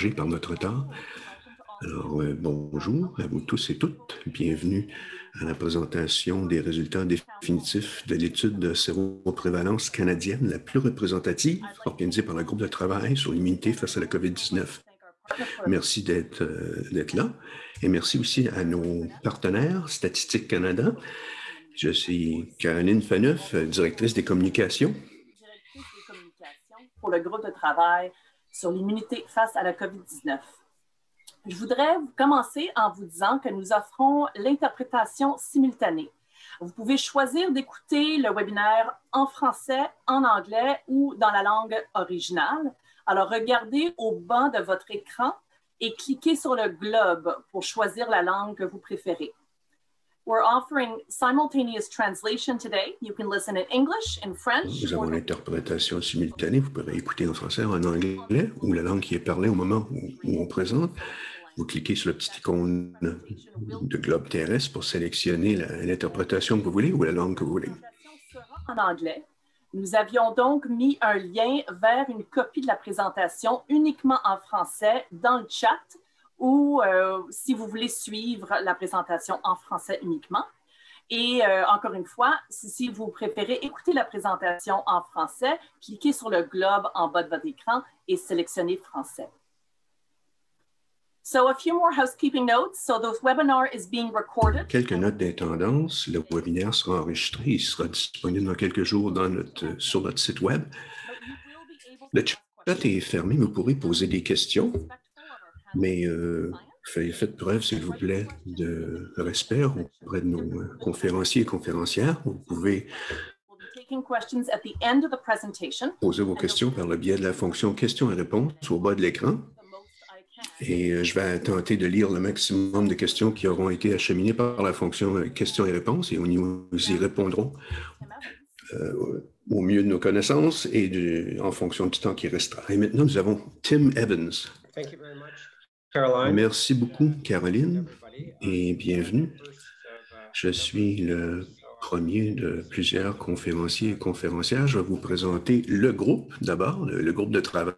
par notre retard. Alors, bonjour à vous tous et toutes. Bienvenue à la présentation des résultats définitifs de l'étude de séroprévalence canadienne la plus représentative, organisée par le groupe de travail sur l'immunité face à la COVID-19. Merci d'être là et merci aussi à nos partenaires, Statistique Canada. Je suis Caroline Faneuf, directrice des communications. Pour le groupe de travail sur l'immunité face à la COVID-19. Je voudrais commencer en vous disant que nous offrons l'interprétation simultanée. Vous pouvez choisir d'écouter le webinaire en français, en anglais ou dans la langue originale. Alors, regardez au bas de votre écran et cliquez sur le globe pour choisir la langue que vous préférez. We're offering simultaneous translation today. You can listen in English, in French. Nous avons l'interprétation simultanée. Vous pouvez écouter en français, en anglais ou la langue qui est parlée au moment où on présente. Vous cliquez sur le petit icône de globe terrestre pour sélectionner l'interprétation que vous voulez ou la langue que vous voulez. En anglais. Nous avions donc mis un lien vers une copie de la présentation uniquement en français dans le chat ou si vous voulez suivre la présentation en français uniquement. Et encore une fois, si vous préférez écouter la présentation en français, cliquez sur le globe en bas de votre écran et sélectionnez français. So a few more housekeeping notes. So the webinar is being recorded. Quelques notes d'intendance. Le webinaire sera enregistré. Il sera disponible dans quelques jours sur notre site web. Le chat est fermé. Vous pourrez poser des questions, mais faites preuve, s'il vous plaît, de respect auprès de nos conférenciers et conférencières. Vous pouvez poser vos questions par le biais de la fonction questions et réponses au bas de l'écran. Et je vais tenter de lire le maximum de questions qui auront été acheminées par la fonction questions et réponses et nous y répondrons au mieux de nos connaissances et en fonction du temps qui restera. Et maintenant, nous avons Tim Evans. Merci beaucoup, Caroline, et bienvenue. Je suis le premier de plusieurs conférenciers et conférencières. Je vais vous présenter le groupe, d'abord, le groupe de travail.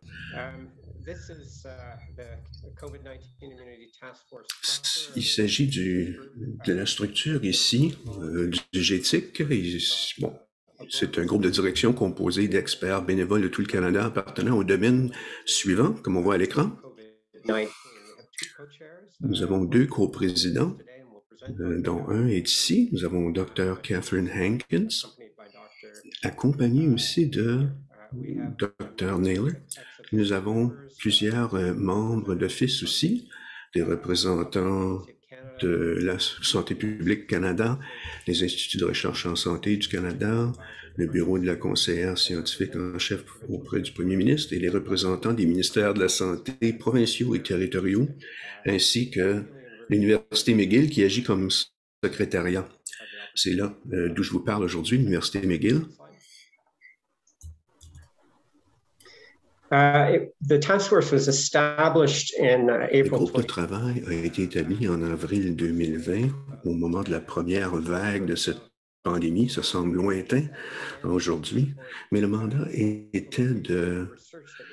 Il s'agit de la structure ici, du GTIC. Bon, c'est un groupe de direction composé d'experts bénévoles de tout le Canada appartenant au domaine suivant, comme on voit à l'écran. Nous avons deux coprésidents, dont un est ici. Nous avons Dr. Catherine Hankins, accompagnée aussi de Dr. Naylor. Nous avons plusieurs membres d'office aussi, des représentants de la Santé publique Canada, les instituts de recherche en santé du Canada, le bureau de la conseillère scientifique en chef auprès du premier ministre et les représentants des ministères de la Santé provinciaux et territoriaux, ainsi que l'Université McGill qui agit comme secrétariat. C'est là d'où je vous parle aujourd'hui, l'Université McGill. Le groupe de travail a été établi en avril 2020, au moment de la première vague de cette pandémie. Ça semble lointain aujourd'hui, mais le mandat était de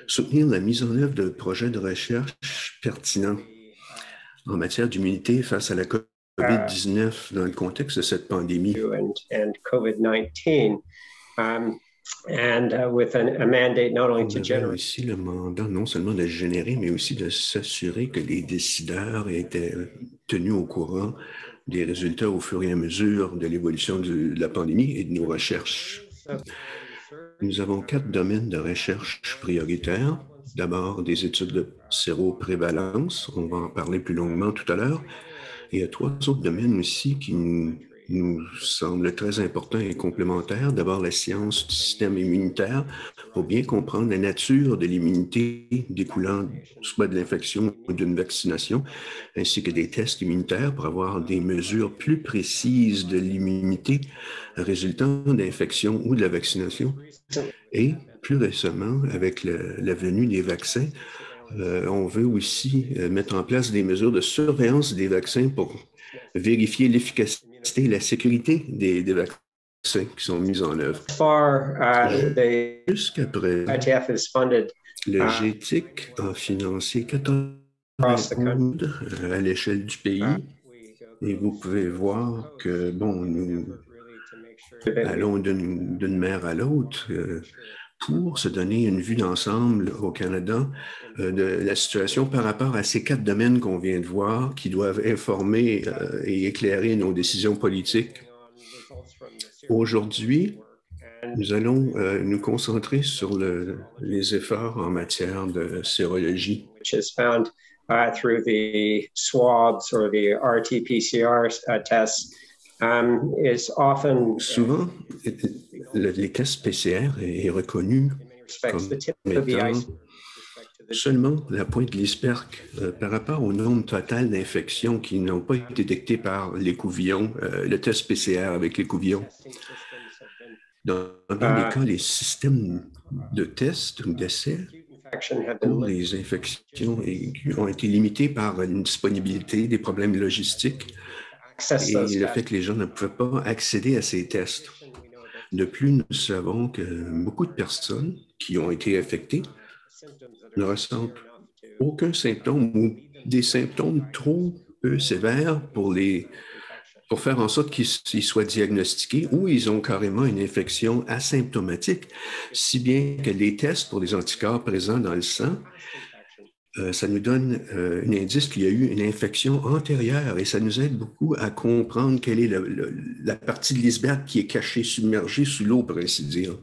soutenir la mise en œuvre de projets de recherche pertinents en matière d'immunité face à la COVID-19 dans le contexte de cette pandémie. On avait aussi le mandat non seulement de générer, mais aussi de s'assurer que les décideurs étaient tenus au courant des résultats au fur et à mesure de l'évolution de la pandémie et de nos recherches. Nous avons 4 domaines de recherche prioritaires. D'abord, des études de séroprévalence. On va en parler plus longuement tout à l'heure. Et il y a 3 autres domaines aussi qui nous semble très important et complémentaire. D'abord, la science du système immunitaire pour bien comprendre la nature de l'immunité découlant soit de l'infection ou d'une vaccination, ainsi que des tests immunitaires pour avoir des mesures plus précises de l'immunité résultant d'infection ou de la vaccination. Et plus récemment, avec la venue des vaccins, on veut aussi mettre en place des mesures de surveillance des vaccins pour vérifier l'efficacité et la sécurité des vaccins vaccins qui sont mis en œuvre. Jusqu'à présent, le GTIC a financé 14 codes à l'échelle du pays et vous pouvez voir que, bon, nous allons d'une mer à l'autre pour se donner une vue d'ensemble au Canada de la situation par rapport à ces 4 domaines qu'on vient de voir qui doivent informer et éclairer nos décisions politiques. Aujourd'hui, nous allons nous concentrer sur les efforts en matière de sérologie. Through the swabs or the RT-PCR tests is often souvent les tests PCR est reconnu comme étant seulement la pointe de l'iceberg par rapport au nombre total d'infections qui n'ont pas été détectées par l'écouvillon, le test PCR avec l'écouvillon. Dans bien des cas, les systèmes de tests ou d'essais pour les infections aiguës ont été limités par une disponibilité, des problèmes logistiques et le fait que les gens ne pouvaient pas accéder à ces tests. De plus, nous savons que beaucoup de personnes qui ont été infectées ne ressentent aucun symptôme ou des symptômes trop peu sévères pour faire en sorte qu'ils soient diagnostiqués ou ils ont carrément une infection asymptomatique, si bien que les tests pour les anticorps présents dans le sang, ça nous donne un indice qu'il y a eu une infection antérieure et ça nous aide beaucoup à comprendre quelle est la partie de l'iceberg qui est cachée, submergée sous l'eau, pour ainsi dire.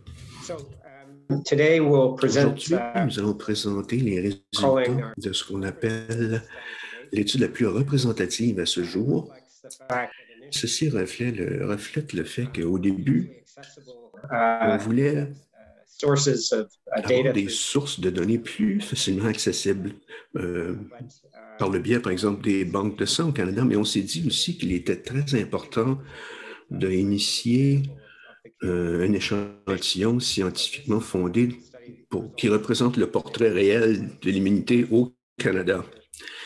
Aujourd'hui, nous allons présenter les résultats de ce qu'on appelle l'étude la plus représentative à ce jour. Ceci reflète le fait qu'au début, on voulait avoir des sources de données plus facilement accessibles par le biais, par exemple, des banques de sang au Canada, mais on s'est dit aussi qu'il était très important d'initier un échantillon scientifiquement fondé qui représente le portrait réel de l'immunité au Canada.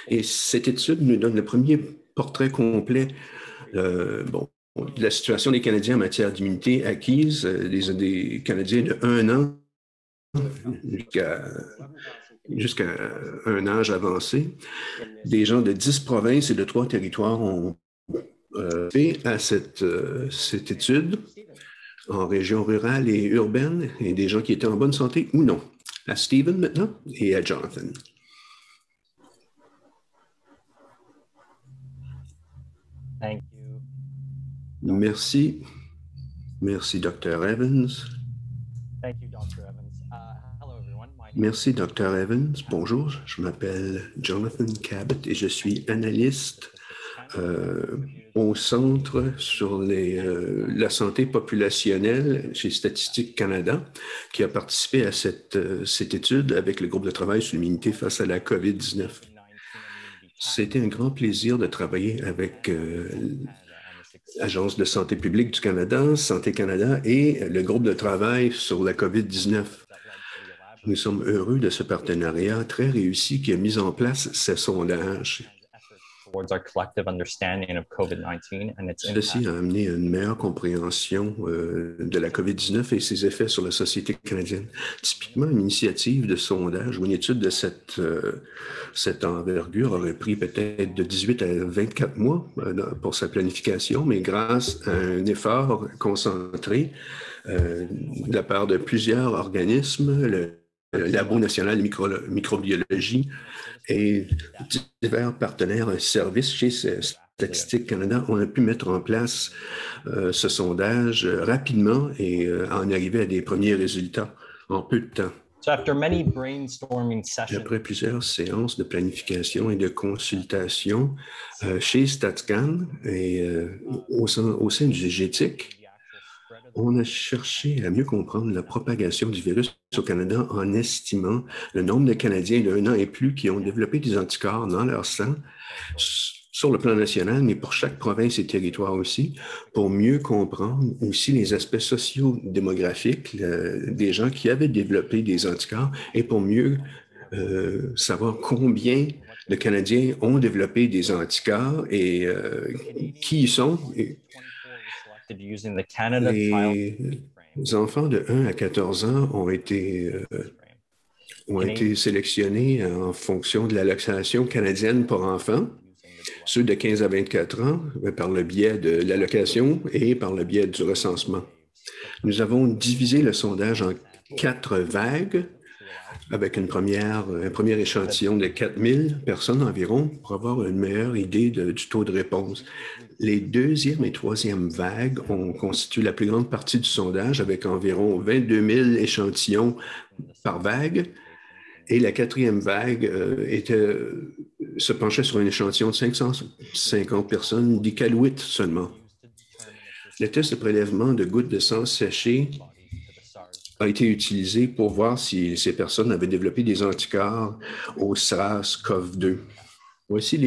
Et cette étude nous donne le premier portrait complet de la situation des Canadiens en matière d'immunité acquise, des Canadiens de 1 an jusqu'à un âge avancé. Des gens de 10 provinces et de 3 territoires ont fait à cette étude en région rurale et urbaine et des gens qui étaient en bonne santé ou non. À Stephen maintenant et à Jonathan. Thank you. Merci. Merci, Dr. Evans. Thank you, Dr. Evans. Hello, everyone. Merci, Dr. Evans. Bonjour, je m'appelle Jonathan Cabot et je suis analyste au Centre sur la santé populationnelle chez Statistique Canada, qui a participé à cette étude avec le groupe de travail sur l'immunité face à la COVID-19. C'était un grand plaisir de travailler avec l'Agence de santé publique du Canada, Santé Canada et le groupe de travail sur la COVID-19. Nous sommes heureux de ce partenariat très réussi qui a mis en place ces sondages. Ceci a amené à une meilleure compréhension de la COVID-19 et ses effets sur la société canadienne. Typiquement, une initiative de sondage ou une étude de cette envergure aurait pris peut-être de 18 à 24 mois pour sa planification, mais grâce à un effort concentré de la part de plusieurs organismes, le Labo national de microbiologie et divers partenaires services chez Statistique Canada, on a pu mettre en place ce sondage rapidement et en arriver à des premiers résultats en peu de temps. Après plusieurs séances de planification et de consultation chez StatCan et au sein du GTIC, on a cherché à mieux comprendre la propagation du virus au Canada en estimant le nombre de Canadiens de 1 an et plus qui ont développé des anticorps dans leur sang sur le plan national, mais pour chaque province et territoire aussi, pour mieux comprendre aussi les aspects socio-démographiques des gens qui avaient développé des anticorps et pour mieux savoir combien de Canadiens ont développé des anticorps et qui y sont. Les enfants de 1 à 14 ans ont été sélectionnés en fonction de l'allocation canadienne pour enfants. Ceux de 15 à 24 ans, par le biais de l'allocation et par le biais du recensement. Nous avons divisé le sondage en 4 vagues, avec un premier échantillon de 4000 personnes environ, pour avoir une meilleure idée du taux de réponse. Les deuxième et troisième vagues ont constitué la plus grande partie du sondage, avec environ 22 000 échantillons par vague. Et la quatrième vague se penchait sur un échantillon de 550 personnes d'Iqaluit seulement. Le test de prélèvement de gouttes de sang séchées a été utilisé pour voir si ces personnes avaient développé des anticorps au SARS-CoV-2. Voici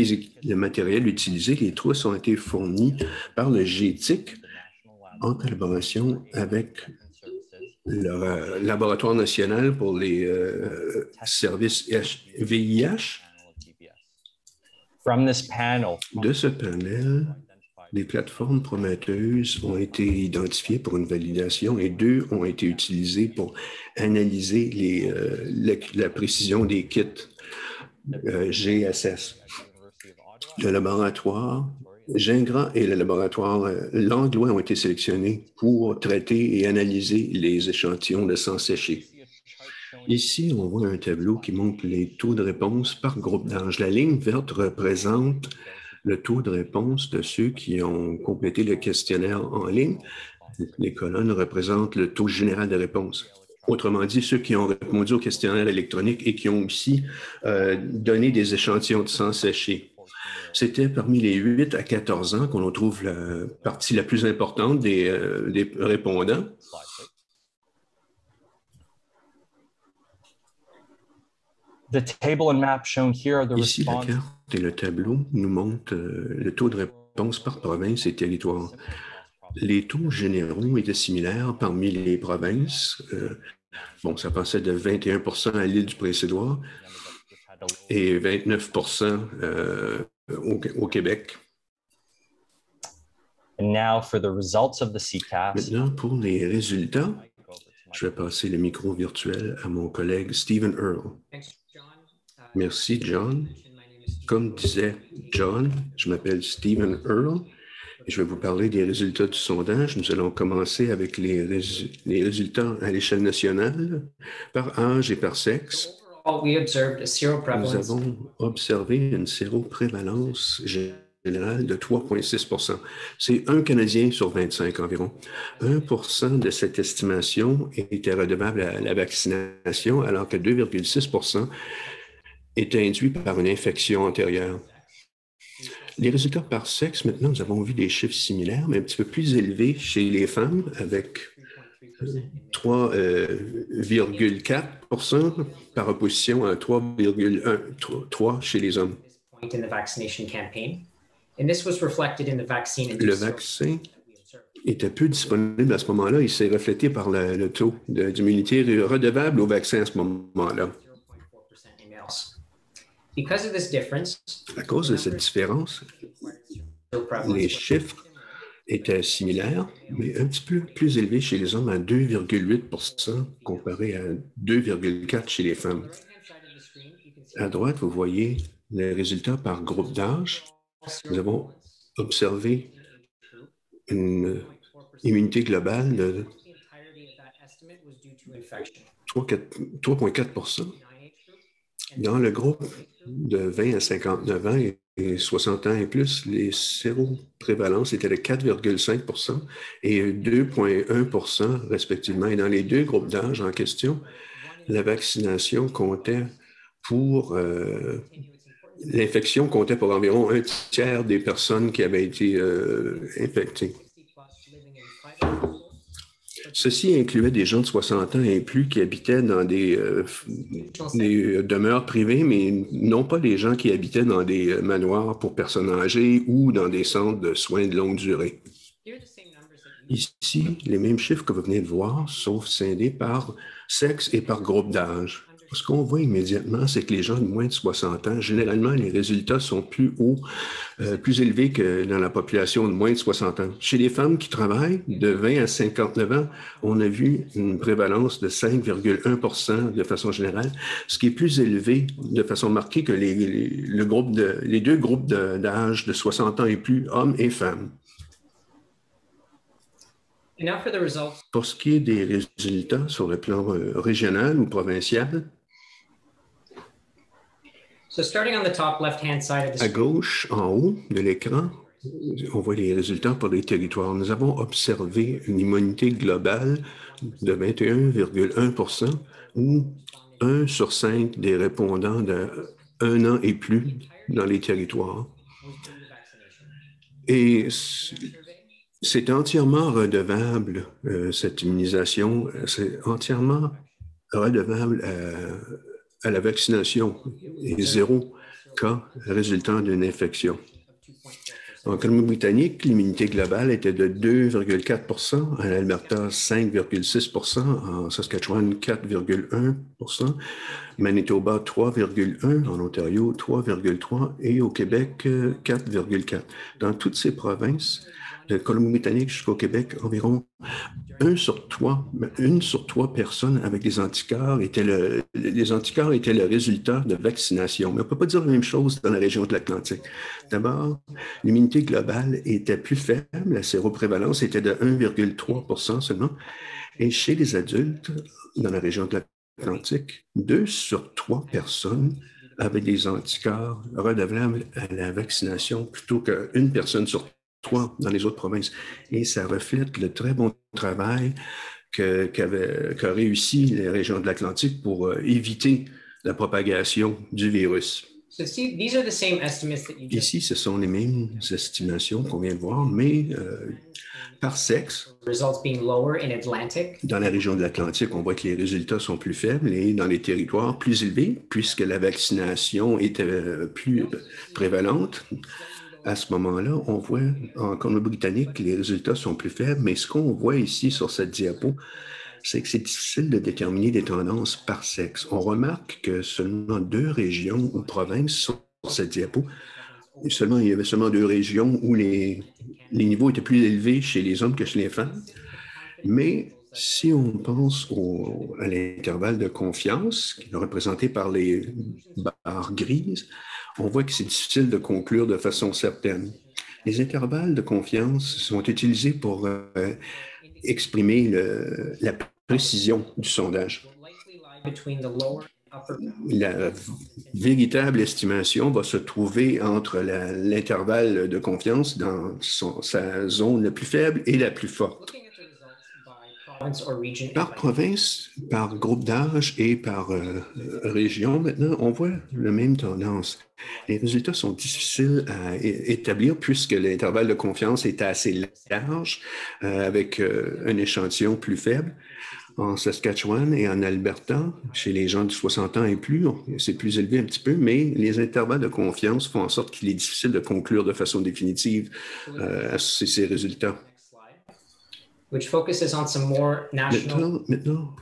le matériel utilisé. Les trousses ont été fournies par le GETIC en collaboration avec le laboratoire national pour les services VIH. De ce panel, des plateformes prometteuses ont été identifiées pour une validation et 2 ont été utilisées pour analyser la précision des kits GSS. Le laboratoire Gingras et le laboratoire Langlois ont été sélectionnés pour traiter et analyser les échantillons de sang séché. Ici, on voit un tableau qui montre les taux de réponse par groupe d'âge. La ligne verte représente le taux de réponse de ceux qui ont complété le questionnaire en ligne. Les colonnes représentent le taux général de réponse. Autrement dit, ceux qui ont répondu au questionnaire électronique et qui ont aussi donné des échantillons de sang séché. C'était parmi les 8 à 14 ans qu'on trouve la partie la plus importante des répondants. Ici, la carte et le tableau nous montrent le taux de réponse par province et territoire. Les taux généraux étaient similaires parmi les provinces. Ça passait de 21 % à l'île du Prince-Édouard et 29 % au Québec. Maintenant, pour les résultats, je vais passer le micro virtuel à mon collègue Stephen Earle. Merci, John. Comme disait John, je m'appelle Stephen Earle et je vais vous parler des résultats du sondage. Nous allons commencer avec les résultats à l'échelle nationale, par âge et par sexe. Nous avons observé une séroprévalence générale de 3,6 %. C'est un Canadien sur 25 environ. 1 % de cette estimation était redevable à la vaccination, alors que 2,6 % était induit par une infection antérieure. Les résultats par sexe, maintenant, nous avons vu des chiffres similaires, mais un petit peu plus élevés chez les femmes, avec 3,4 % par opposition à 3,3 chez les hommes. Le vaccin était peu disponible à ce moment-là. Il s'est reflété par le taux d'immunité redevable au vaccin à ce moment-là. À cause de cette différence, les chiffres étaient similaires, mais un petit peu plus élevés chez les hommes à 2,8 % comparé à 2,4 % chez les femmes. À droite, vous voyez les résultats par groupe d'âge. Nous avons observé une immunité globale de 3,4 % dans le groupe de 20 à 59 ans et 60 ans et plus. Les séroprévalences étaient de 4,5 % et 2,1 % respectivement. Et dans les 2 groupes d'âge en question, la vaccination comptait pour l'infection comptait pour environ 1/3 des personnes qui avaient été infectées. Ceci incluait des gens de 60 ans et plus qui habitaient dans des demeures privées, mais non pas les gens qui habitaient dans des manoirs pour personnes âgées ou dans des centres de soins de longue durée. Ici, les mêmes chiffres que vous venez de voir, sauf scindés par sexe et par groupe d'âge. Ce qu'on voit immédiatement, c'est que les gens de moins de 60 ans, généralement, les résultats sont plus hauts, plus élevés que dans la population de moins de 60 ans. Chez les femmes qui travaillent de 20 à 59 ans, on a vu une prévalence de 5,1 de façon générale, ce qui est plus élevé de façon marquée que les deux groupes d'âge de 60 ans et plus, hommes et femmes. Pour ce qui est des résultats sur le plan régional ou provincial, à gauche, en haut de l'écran, on voit les résultats pour les territoires. Nous avons observé une immunité globale de 21,1 ou 1 sur 5 des répondants de 1 an et plus dans les territoires. Et c'est entièrement redevable, cette immunisation, c'est entièrement redevable à la vaccination et 0 cas résultant d'une infection. En Colombie-Britannique, l'immunité globale était de 2,4 en Alberta, 5,6 en Saskatchewan, 4,1 Manitoba, 3,1 en Ontario, 3,3 et au Québec, 4,4. Dans toutes ces provinces, de Colombie-Britannique jusqu'au Québec, environ 1 sur 3 personnes avec des anticorps les anticorps étaient le résultat de vaccination. Mais on ne peut pas dire la même chose dans la région de l'Atlantique. D'abord, l'immunité globale était plus faible, la séroprévalence était de 1,3 seulement. Et chez les adultes, dans la région de l'Atlantique, 2 sur 3 personnes avaient des anticorps redevables à la vaccination plutôt qu'une personne sur 3 dans les autres provinces. Et ça reflète le très bon travail qu'a réussi les régions de l'Atlantique pour éviter la propagation du virus. Ici, ce sont les mêmes estimations qu'on vient de voir, mais par sexe. Dans la région de l'Atlantique, on voit que les résultats sont plus faibles et dans les territoires plus élevés, puisque la vaccination était plus prévalente. À ce moment-là, on voit en Colombie-Britannique que les résultats sont plus faibles, mais ce qu'on voit ici sur cette diapo, c'est que c'est difficile de déterminer des tendances par sexe. On remarque que seulement 2 régions ou provinces sur cette diapo, il y avait seulement 2 régions où les niveaux étaient plus élevés chez les hommes que chez les femmes. Mais si on pense à l'intervalle de confiance, qui est représenté par les barres grises, on voit que c'est difficile de conclure de façon certaine. Les intervalles de confiance sont utilisés pour exprimer la précision du sondage. La véritable estimation va se trouver entre l'intervalle de confiance dans sa zone la plus faible et la plus forte. Par province, par groupe d'âge et par région, maintenant, on voit la même tendance. Les résultats sont difficiles à établir puisque l'intervalle de confiance est assez large, avec un échantillon plus faible. En Saskatchewan et en Alberta, chez les gens de 60 ans et plus, c'est plus élevé un petit peu, mais les intervalles de confiance font en sorte qu'il est difficile de conclure de façon définitive ces résultats. Maintenant,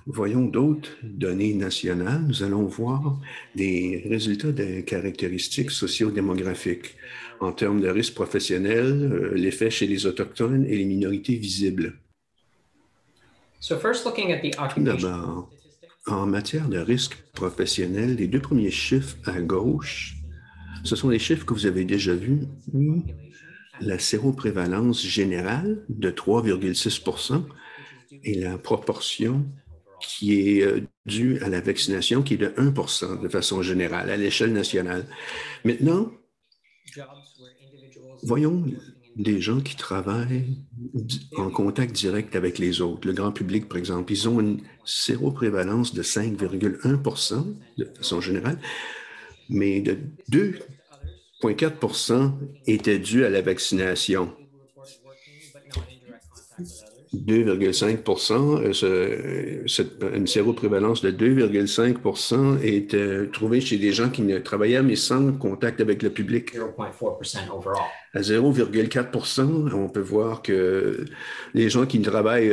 voyons d'autres données nationales. Nous allons voir des résultats de caractéristiques socio-démographiques en termes de risque professionnel, l'effet chez les Autochtones et les minorités visibles. Tout d'abord, en matière de risque professionnel, les 2 premiers chiffres à gauche, ce sont les chiffres que vous avez déjà vus. La séroprévalence générale de 3,6 et la proportion qui est due à la vaccination qui est de 1 de façon générale à l'échelle nationale. Maintenant, voyons des gens qui travaillent en contact direct avec les autres, le grand public par exemple. Ils ont une séroprévalence de 5,1 de façon générale, mais de 2,4 était dû à la vaccination. 2,5 une séroprévalence de 2,5 est trouvée chez des gens qui ne travaillaient mais sans contact avec le public. À 0,4 on peut voir que les gens qui travaillent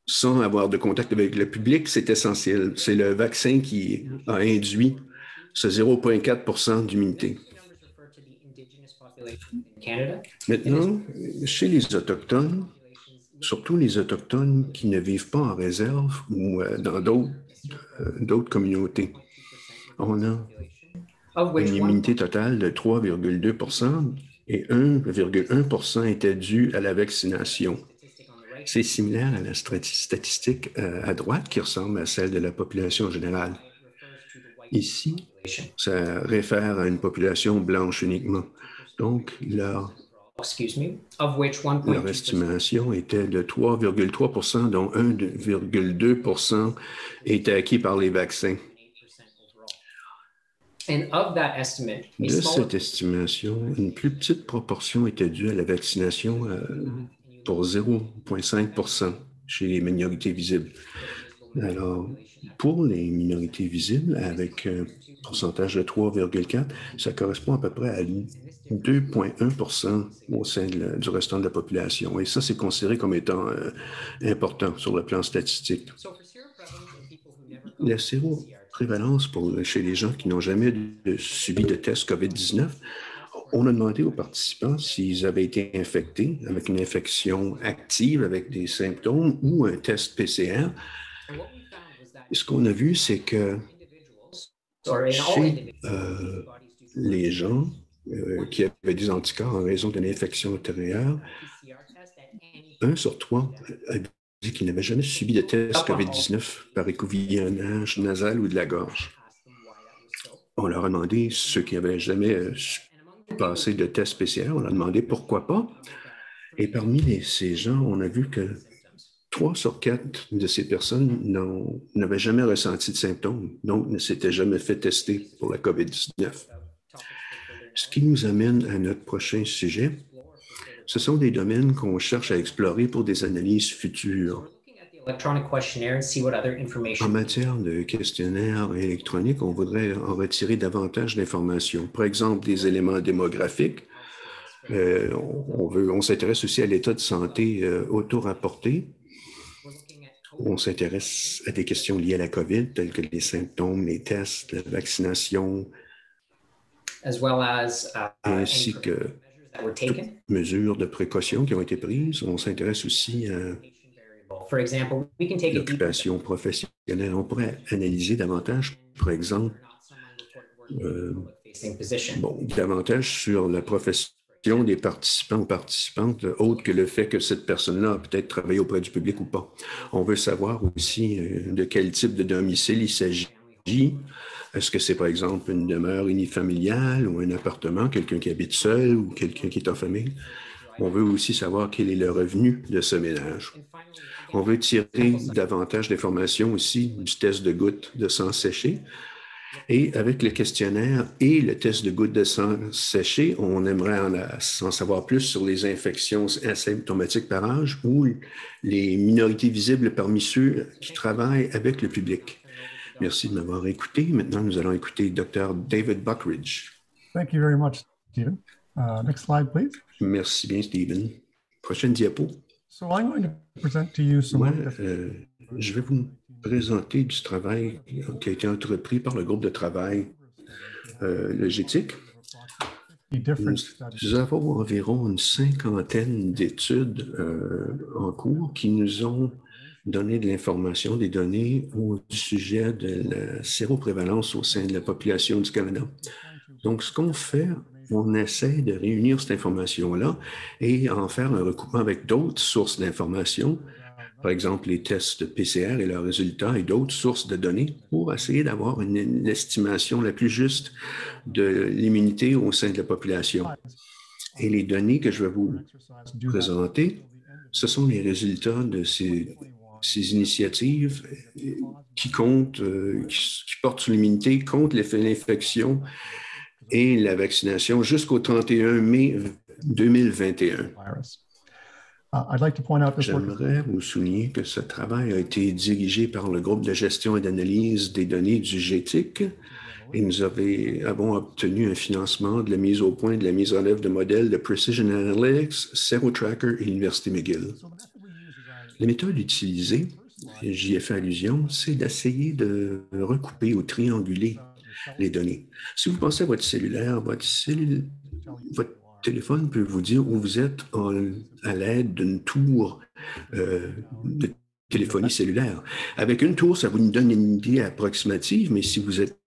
sans avoir de contact avec le public, c'est essentiel. C'est le vaccin qui a induit ce 0,4 d'immunité. Maintenant, chez les Autochtones, surtout les Autochtones qui ne vivent pas en réserve ou dans d'autres communautés, on a une immunité totale de 3,2 et 1,1 était dû à la vaccination. C'est similaire à la statistique à droite qui ressemble à celle de la population générale. Ici, ça réfère à une population blanche uniquement. Donc, leur estimation était de 3,3 dont 1,2 était acquis par les vaccins. De cette estimation, une plus petite proportion était due à la vaccination pour 0,5 chez les minorités visibles. Alors, pour les minorités visibles, avec un pourcentage de 3,4, ça correspond à peu près à 2,1 au sein du restant de la population. Et ça, c'est considéré comme étant important sur le plan statistique. La séroprévalence chez les gens qui n'ont jamais subi de test COVID-19, on a demandé aux participants s'ils avaient été infectés avec une infection active avec des symptômes ou un test PCR. Et ce qu'on a vu, c'est que chez les gens qui avaient des anticorps en raison d'une infection antérieure, 1 sur 3 a dit qu'il n'avait jamais subi de test COVID-19 par écouvillonnage nasal ou de la gorge. On leur a demandé, ceux qui n'avaient jamais passé de test PCR, on leur a demandé pourquoi pas. Et parmi ces gens, on a vu que 3 sur 4 de ces personnes n'avaient jamais ressenti de symptômes, donc ne s'étaient jamais fait tester pour la COVID-19. Ce qui nous amène à notre prochain sujet. Ce sont des domaines qu'on cherche à explorer pour des analyses futures. En matière de questionnaire électronique, on voudrait en retirer davantage d'informations. Par exemple, des éléments démographiques. On s'intéresse aussi à l'état de santé auto-rapporté. On s'intéresse à des questions liées à la COVID, telles que les symptômes, les tests, la vaccination, ainsi que toutes mesures de précaution qui ont été prises. On s'intéresse aussi à l'occupation professionnelle. On pourrait analyser davantage, par exemple, davantage sur la profession des participants ou participantes, autre que le fait que cette personne-là a peut-être travaillé auprès du public ou pas. On veut savoir aussi de quel type de domicile il s'agit. Est-ce que c'est, par exemple, une demeure unifamiliale ou un appartement, quelqu'un qui habite seul ou quelqu'un qui est en famille? On veut aussi savoir quel est le revenu de ce ménage. On veut tirer davantage d'informations aussi du test de gouttes de sang séché. Et avec le questionnaire et le test de gouttes de sang séché, on aimerait en savoir plus sur les infections asymptomatiques par âge ou les minorités visibles parmi ceux qui travaillent avec le public. Merci de m'avoir écouté. Maintenant, nous allons écouter Dr. David Buckridge. Thank you very much, Stephen. Next slide, please. Merci bien, Stephen. Prochaine diapo. So I'm going to present to you some je vais vous présenter du travail qui a été entrepris par le groupe de travail Logitech. Nous avons environ une 50aine d'études en cours qui nous ont donné de l'information, des données au sujet de la séroprévalence au sein de la population du Canada. Donc, ce qu'on fait, on essaie de réunir cette information-là et en faire un recoupement avec d'autres sources d'informations, par exemple les tests de PCR et leurs résultats et d'autres sources de données pour essayer d'avoir une estimation la plus juste de l'immunité au sein de la population. Et les données que je vais vous présenter, ce sont les résultats de ces initiatives qui comptent, qui portent sur l'immunité contre l'infection et la vaccination jusqu'au 31 mai 2021. J'aimerais vous souligner que ce travail a été dirigé par le groupe de gestion et d'analyse des données du GTIC et nous avons obtenu un financement de la mise au point de la mise en œuvre de modèles de Precision Analytics, SeroTracker et l'Université McGill. La méthode utilisée, j'y ai fait allusion, c'est d'essayer de recouper ou trianguler les données. Si vous pensez à votre cellulaire, votre téléphone peut vous dire où vous êtes à l'aide d'une tour de téléphonie cellulaire. Avec une tour, ça vous donne une idée approximative, mais si vous êtes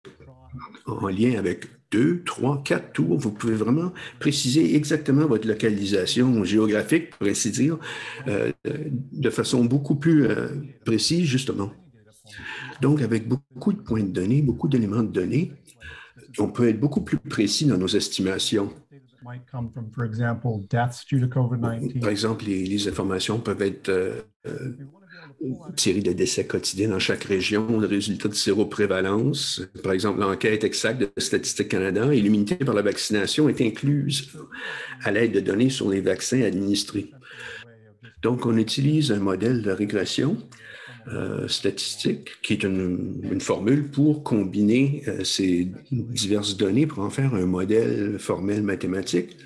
en lien avec 2, 3, 4 tours, vous pouvez vraiment préciser exactement votre localisation géographique, pour ainsi dire, de façon beaucoup plus précise, justement. Donc, avec beaucoup de points de données, beaucoup d'éléments de données, on peut être beaucoup plus précis dans nos estimations. Par exemple, les informations peuvent être tirées de décès quotidiens dans chaque région, le résultat de séroprévalence. Par exemple, l'enquête exacte de Statistique Canada et l'immunité par la vaccination est incluse à l'aide de données sur les vaccins administrés. Donc, on utilise un modèle de régression statistique, qui est une formule pour combiner ces diverses données pour en faire un modèle formel mathématique.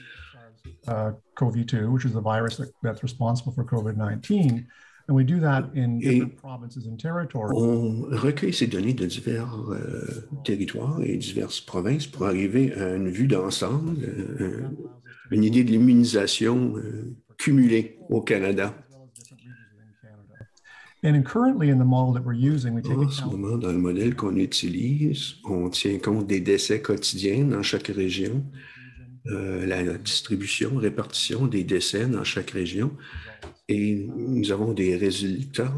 CoV-2, which is the virus that's responsible for COVID-19. And we do that in different provinces and territories. On recueille ces données de divers territoires et diverses provinces pour arriver à une vue d'ensemble, une idée de l'immunisation cumulée au Canada. And currently in the model that we're using, we take En ce moment, dans le modèle qu'on utilise, on tient compte des décès quotidiens dans chaque région, la distribution, répartition des décès dans chaque région, et nous avons des résultats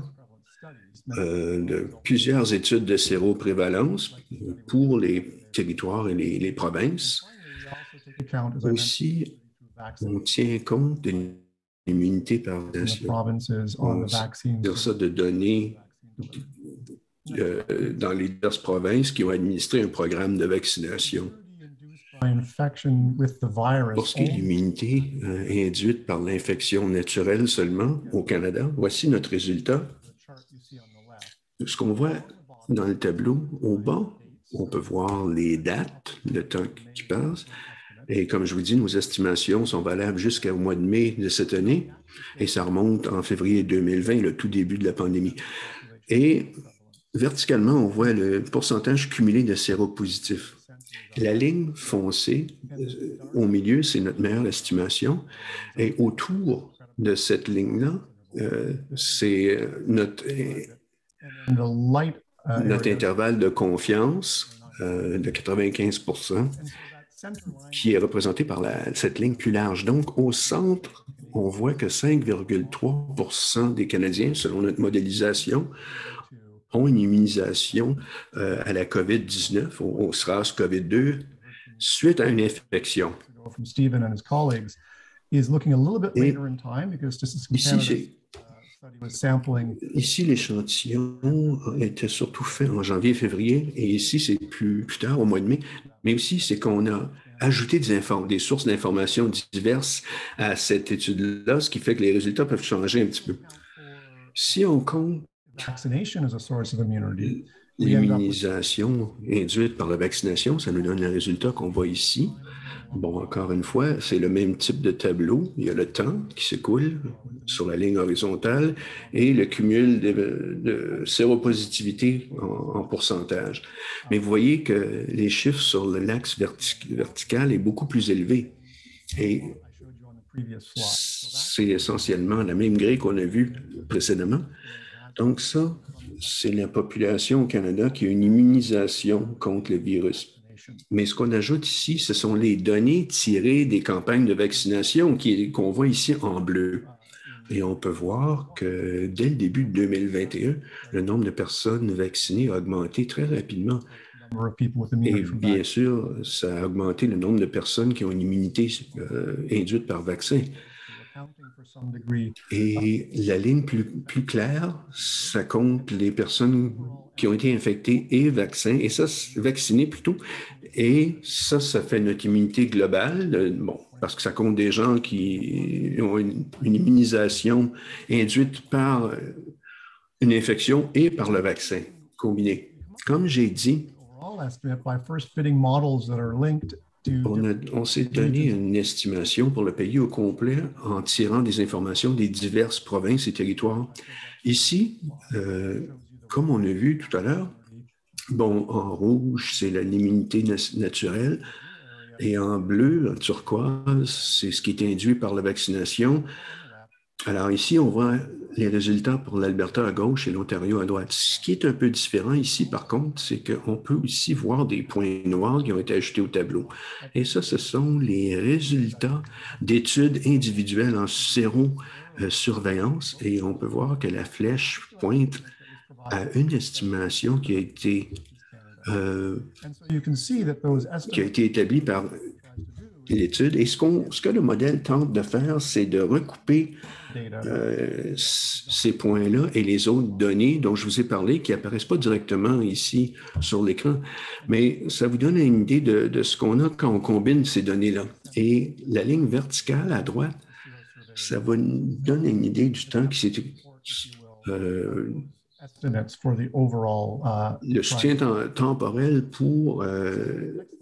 de plusieurs études de séroprévalence pour les territoires et les provinces. Aussi, on tient compte de l'immunité par vaccination. On ça de données dans les diverses provinces qui ont administré un programme de vaccination. Pour ce qui est de l'immunité induite par l'infection naturelle seulement au Canada, voici notre résultat. Ce qu'on voit dans le tableau au bas, on peut voir les dates, le temps qui passe. Et comme je vous dis, nos estimations sont valables jusqu'au mois de mai de cette année et ça remonte en février 2020, le tout début de la pandémie. Et verticalement, on voit le pourcentage cumulé de séropositifs. La ligne foncée au milieu, c'est notre meilleure estimation. Et autour de cette ligne-là, c'est notre intervalle de confiance de 95%, qui est représenté par cette ligne plus large. Donc, au centre, on voit que 5,3% des Canadiens, selon notre modélisation, ont une immunisation à la COVID-19, au SRAS COVID-2, suite à une infection. Ici, l'échantillon était surtout fait en janvier-février, et ici, c'est plus tard, au mois de mai. Mais aussi, c'est qu'on a ajouté des sources d'informations diverses à cette étude-là, ce qui fait que les résultats peuvent changer un petit peu. Si on compte l'immunisation induite par la vaccination, ça nous donne le résultat qu'on voit ici. Bon, encore une fois, c'est le même type de tableau. Il y a le temps qui s'écoule sur la ligne horizontale et le cumul de séropositivité en pourcentage. Mais vous voyez que les chiffres sur l'axe vertical est beaucoup plus élevé. Et c'est essentiellement la même grille qu'on a vue précédemment. Donc ça, c'est la population au Canada qui a une immunisation contre le virus. Mais ce qu'on ajoute ici, ce sont les données tirées des campagnes de vaccination qu'on voit ici en bleu. Et on peut voir que dès le début de 2021, le nombre de personnes vaccinées a augmenté très rapidement. Et bien sûr, ça a augmenté le nombre de personnes qui ont une immunité induite par vaccin. Et la ligne plus claire, ça compte les personnes qui ont été infectées et vaccinées plutôt. Et ça fait notre immunité globale, parce que ça compte des gens qui ont une immunisation induite par une infection et par le vaccin combiné. Comme j'ai dit, On s'est donné une estimation pour le pays au complet en tirant des informations des diverses provinces et territoires. Ici, comme on a vu tout à l'heure, bon, en rouge, c'est l'immunité naturelle, et en bleu, en turquoise, c'est ce qui est induit par la vaccination. Alors ici, on voit les résultats pour l'Alberta à gauche et l'Ontario à droite. Ce qui est un peu différent ici, par contre, c'est qu'on peut aussi voir des points noirs qui ont été ajoutés au tableau. Et ça, ce sont les résultats d'études individuelles en sérosurveillance. Et on peut voir que la flèche pointe à une estimation qui a été établie par l'étude. Et ce que le modèle tente de faire, c'est de recouper ces points-là et les autres données dont je vous ai parlé, qui n'apparaissent pas directement ici sur l'écran, mais ça vous donne une idée de ce qu'on a quand on combine ces données-là. Et la ligne verticale à droite, ça va nous donner une idée du temps qui s'est... le soutien temporel pour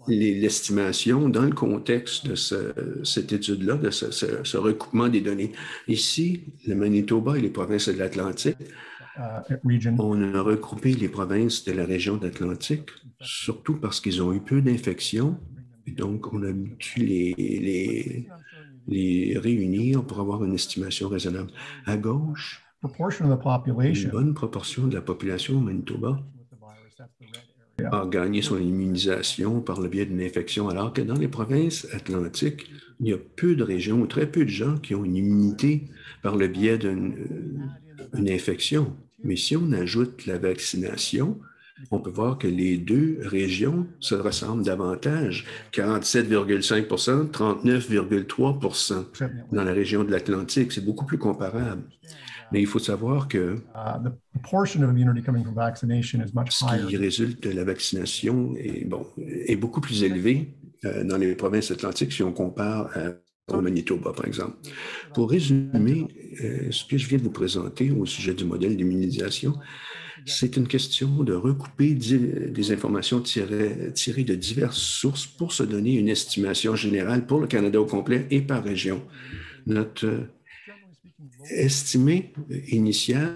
l'estimation dans le contexte de cette étude-là, de ce recoupement des données. Ici, le Manitoba et les provinces de l'Atlantique, on a regroupé les provinces de la région de l'Atlantique, surtout parce qu'ils ont eu peu d'infections. Donc, on a dû les réunir pour avoir une estimation raisonnable. À gauche, une bonne proportion de la population au Manitoba a gagné son immunisation par le biais d'une infection, alors que dans les provinces atlantiques, il y a peu de régions, ou très peu de gens qui ont une immunité par le biais d'une infection. Mais si on ajoute la vaccination, on peut voir que les deux régions se ressemblent davantage, 47,5 %, 39,3 % dans la région de l'Atlantique. C'est beaucoup plus comparable. Mais il faut savoir que ce qui résulte de la vaccination est beaucoup plus élevé dans les provinces atlantiques si on compare au Manitoba, par exemple. Pour résumer ce que je viens de vous présenter au sujet du modèle d'immunisation, c'est une question de recouper des informations tirées de diverses sources pour se donner une estimation générale pour le Canada au complet et par région. Notre estimé initial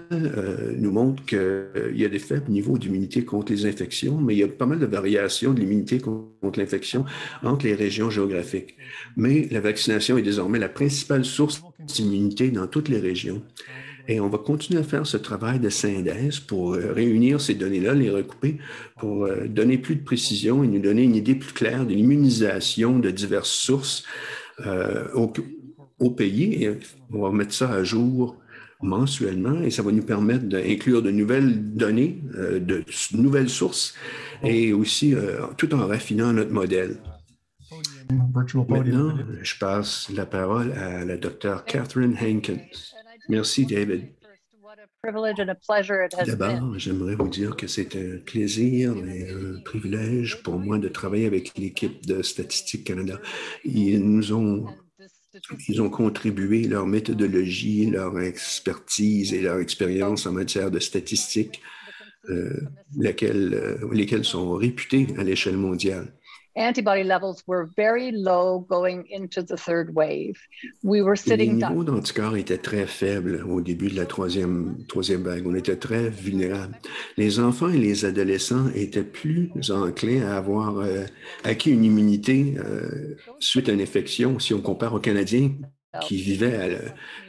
nous montre qu'il y a des faibles niveaux d'immunité contre les infections, mais il y a pas mal de variations de l'immunité contre l'infection entre les régions géographiques. Mais la vaccination est désormais la principale source d'immunité dans toutes les régions. Et on va continuer à faire ce travail de synthèse pour réunir ces données-là, les recouper, pour donner plus de précision et nous donner une idée plus claire de l'immunisation de diverses sources au pays. Et on va mettre ça à jour mensuellement et ça va nous permettre d'inclure de nouvelles données, de nouvelles sources et aussi tout en raffinant notre modèle. Maintenant, je passe la parole à la docteure Catherine Hankins. Merci, David. D'abord, j'aimerais vous dire que c'est un plaisir et un privilège pour moi de travailler avec l'équipe de Statistique Canada. Ils ont contribué leur méthodologie, leur expertise et leur expérience en matière de statistique, lesquelles sont réputées à l'échelle mondiale. Antibody levels were very low going into the third wave. We were sitting Les niveaux d'anticorps étaient très faibles au début de la troisième vague. On était très vulnérables. Les enfants et les adolescents étaient plus enclins à avoir acquis une immunité suite à une infection si on compare aux Canadiens qui vivaient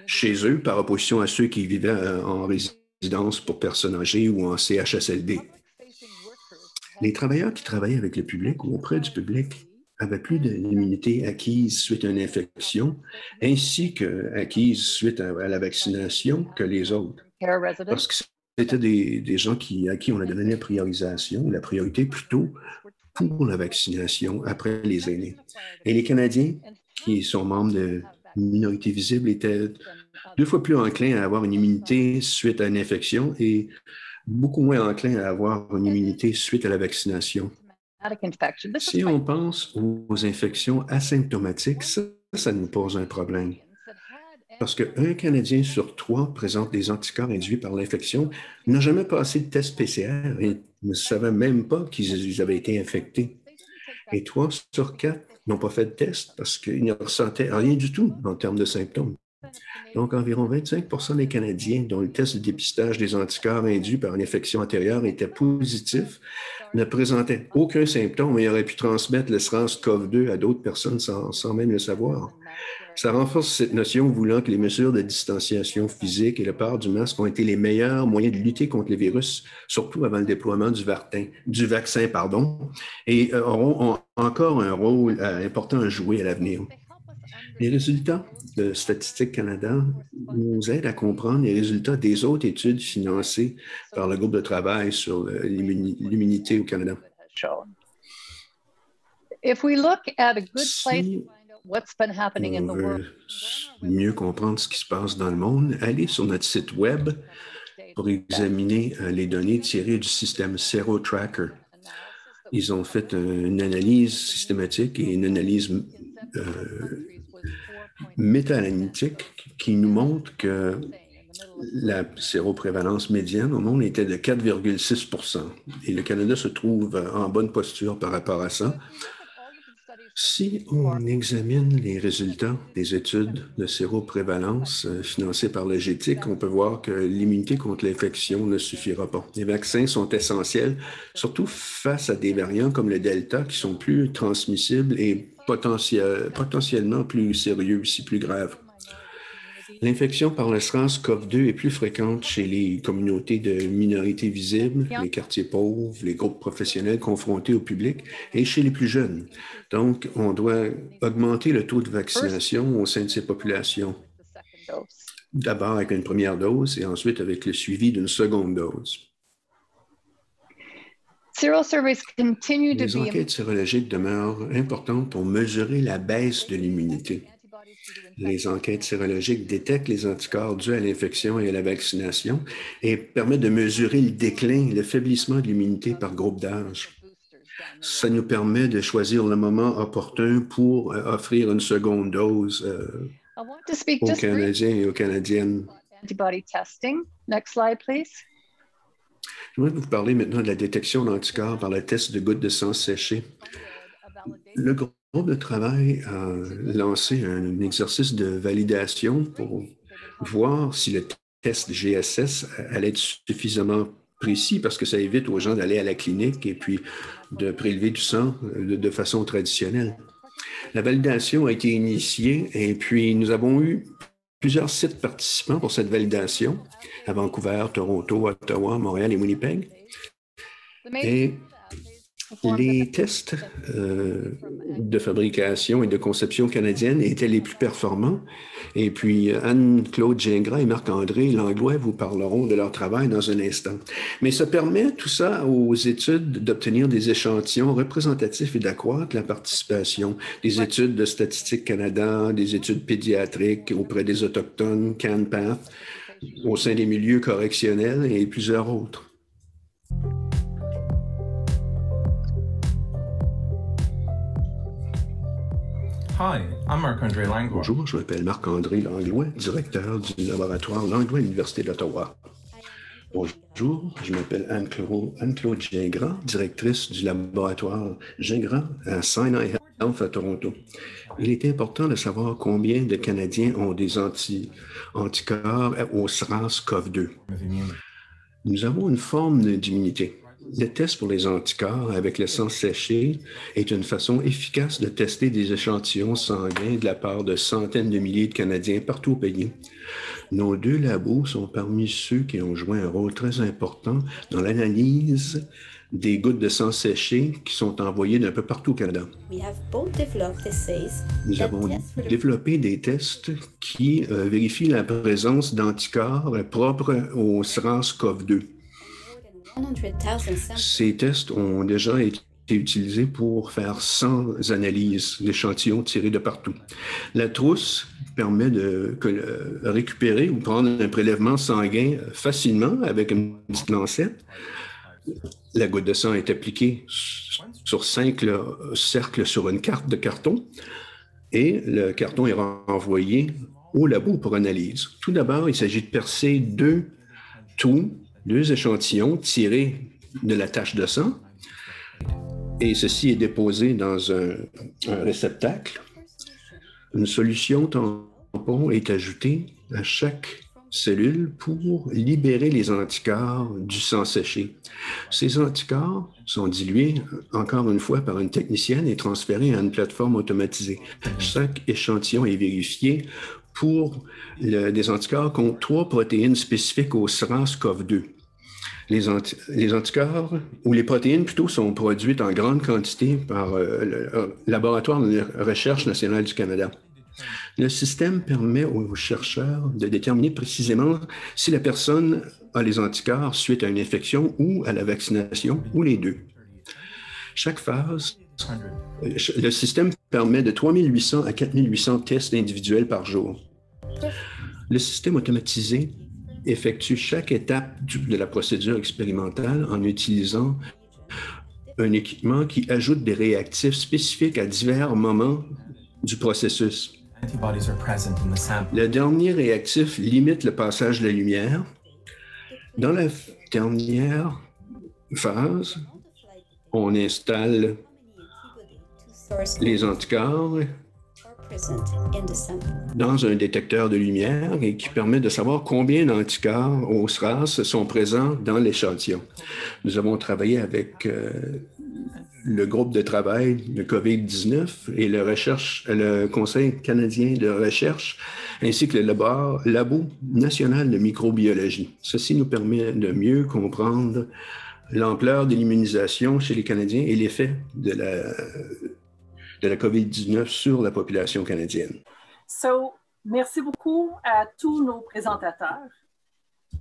chez eux par opposition à ceux qui vivaient en résidence pour personnes âgées ou en CHSLD. Les travailleurs qui travaillaient avec le public ou auprès du public avaient plus d'immunité acquise suite à une infection, ainsi qu'acquise suite à la vaccination que les autres. Parce que c'était des gens à qui on a donné la priorisation, la priorité plutôt pour la vaccination après les aînés. Et les Canadiens, qui sont membres de minorités visibles, étaient 2 fois plus enclins à avoir une immunité suite à une infection et beaucoup moins enclin à avoir une immunité suite à la vaccination. Si on pense aux infections asymptomatiques, ça nous pose un problème. Parce qu'un Canadien sur 3 présente des anticorps induits par l'infection, n'a jamais passé de test PCR et ne savait même pas qu'ils avaient été infectés. Et 3 sur 4 n'ont pas fait de test parce qu'ils ne ressentaient rien du tout en termes de symptômes. Donc, environ 25 des Canadiens dont le test de dépistage des anticorps induits par une infection antérieure était positif ne présentaient aucun symptôme et auraient pu transmettre le SARS-CoV-2 à d'autres personnes sans même le savoir. Ça renforce cette notion voulant que les mesures de distanciation physique et le port du masque ont été les meilleurs moyens de lutter contre le virus, surtout avant le déploiement du vaccin, et auront encore un rôle important à jouer à l'avenir. Les résultats de Statistique Canada nous aident à comprendre les résultats des autres études financées par le groupe de travail sur l'immunité au Canada. If we look at a good place Si what's been happening in the on veut world, mieux comprendre ce qui se passe dans le monde, allez sur notre site web pour examiner les données tirées du système Sero Tracker. Ils ont fait une analyse systématique et une analyse méta-analytique qui nous montre que la séroprévalence médiane au monde était de 4,6 %. Et le Canada se trouve en bonne posture par rapport à ça. Si on examine les résultats des études de séroprévalence financées par le GETIC, on peut voir que l'immunité contre l'infection ne suffira pas. Les vaccins sont essentiels, surtout face à des variants comme le Delta qui sont plus transmissibles et potentiellement plus sérieux, aussi plus graves. L'infection par le SARS-CoV-2 est plus fréquente chez les communautés de minorités visibles, les quartiers pauvres, les groupes professionnels confrontés au public et chez les plus jeunes. Donc, on doit augmenter le taux de vaccination au sein de ces populations. D'abord avec une première dose et ensuite avec le suivi d'une seconde dose. Les enquêtes sérologiques demeurent importantes pour mesurer la baisse de l'immunité. Les enquêtes sérologiques détectent les anticorps dus à l'infection et à la vaccination et permettent de mesurer le déclin et le faiblissement de l'immunité par groupe d'âge. Ça nous permet de choisir le moment opportun pour offrir une seconde dose aux Canadiens et aux Canadiennes. Next slide, please. J'aimerais vous parler maintenant de la détection d'anticorps par le test de gouttes de sang séchées. Le groupe de travail a lancé un exercice de validation pour voir si le test GSS allait être suffisamment précis parce que ça évite aux gens d'aller à la clinique et puis de prélever du sang de façon traditionnelle. La validation a été initiée et puis nous avons eu plusieurs sites participants pour cette validation à Vancouver, Toronto, Ottawa, Montréal et Winnipeg. Et les tests de fabrication et de conception canadienne étaient les plus performants. Et puis, Anne-Claude Gingras et Marc-André Langlois vous parleront de leur travail dans un instant. Mais ça permet, tout ça, aux études d'obtenir des échantillons représentatifs et d'accroître la participation. Des études de Statistique Canada, des études pédiatriques auprès des Autochtones, CanPath, au sein des milieux correctionnels et plusieurs autres. Hi, I'm Marc-André Langlois. Bonjour, je m'appelle Marc-André Langlois, directeur du laboratoire Langlois à l'Université d'Ottawa. Bonjour, je m'appelle Anne-Claude Gingras, directrice du laboratoire Gingras à Sinai Health à Toronto. Il est important de savoir combien de Canadiens ont des anticorps au SARS-CoV-2. Nous avons une forme d'immunité. Le test pour les anticorps avec le sang séché est une façon efficace de tester des échantillons sanguins de la part de centaines de milliers de Canadiens partout au pays. Nos deux labos sont parmi ceux qui ont joué un rôle très important dans l'analyse des gouttes de sang séché qui sont envoyées d'un peu partout au Canada. Nous avons développé des tests qui vérifient la présence d'anticorps propres au SARS-CoV-2. Ces tests ont déjà été utilisés pour faire 100 analyses d'échantillons tirés de partout. La trousse permet de récupérer ou prendre un prélèvement sanguin facilement avec une petite lancette. La goutte de sang est appliquée sur 5 cercles sur une carte de carton et le carton est renvoyé au labo pour analyse. Tout d'abord, il s'agit de percer deux échantillons tirés de la tache de sang. et ceci est déposé dans un réceptacle. Une solution tampon est ajoutée à chaque cellule pour libérer les anticorps du sang séché. Ces anticorps sont dilués, encore une fois, par une technicienne et transférés à une plateforme automatisée. Chaque échantillon est vérifié pour des anticorps contre 3 protéines spécifiques au SRAS-CoV-2. Les anticorps, ou les protéines plutôt, sont produites en grande quantité par le Laboratoire de recherche nationale du Canada. Le système permet aux chercheurs de déterminer précisément si la personne a les anticorps suite à une infection ou à la vaccination, ou les deux. Chaque phase, le système permet de 3800 à 4800 tests individuels par jour. Le système automatisé effectue chaque étape de la procédure expérimentale en utilisant un équipement qui ajoute des réactifs spécifiques à divers moments du processus. Le dernier réactif limite le passage de la lumière. Dans la dernière phase, on installe les anticorps dans un détecteur de lumière et qui permet de savoir combien d'anticorps au SRAS sont présents dans l'échantillon. Nous avons travaillé avec le groupe de travail de COVID-19 et le Conseil canadien de recherche, ainsi que le Labo national de microbiologie. Ceci nous permet de mieux comprendre l'ampleur de l'immunisation chez les Canadiens et l'effet de la COVID-19 sur la population canadienne. Merci beaucoup à tous nos présentateurs.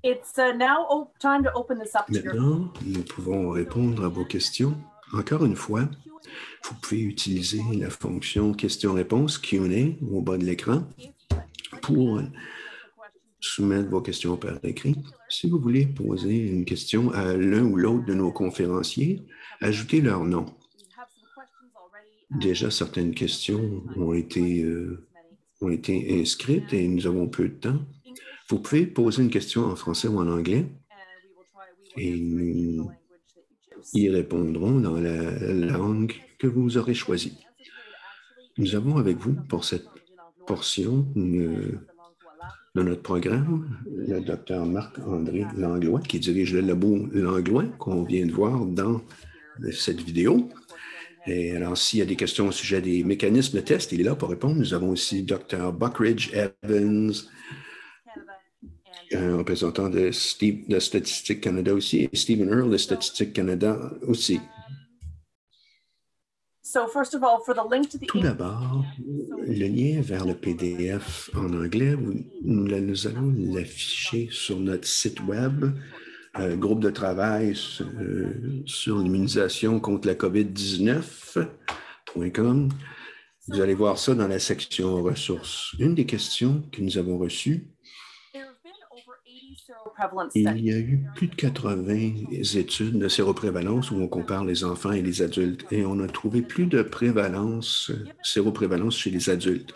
It's now time to open this up to your... Maintenant, nous pouvons répondre à vos questions. Encore une fois, vous pouvez utiliser la fonction question-réponse Q&A au bas de l'écran pour soumettre vos questions par écrit. Si vous voulez poser une question à l'un ou l'autre de nos conférenciers, ajoutez leur nom. Déjà, certaines questions ont été inscrites et nous avons peu de temps. Vous pouvez poser une question en français ou en anglais et nous y répondrons dans la langue que vous aurez choisie. Nous avons avec vous, pour cette portion de notre programme, le Dr Marc-André Langlois, qui dirige le labo Langlois, qu'on vient de voir dans cette vidéo. Et alors, s'il y a des questions au sujet des mécanismes de test, il est là pour répondre. Nous avons aussi Dr Buckridge Evans, un représentant de Statistique Canada aussi, et Stephen Earle de Statistique Canada aussi. Tout d'abord, le lien vers le PDF en anglais, nous allons l'afficher sur notre site web, groupe de travail sur l'immunisation contre la COVID-19.com. Vous allez voir ça dans la section ressources. Une des questions que nous avons reçues, il y a eu plus de 80 études de séroprévalence où on compare les enfants et les adultes et on a trouvé plus de séroprévalence chez les adultes.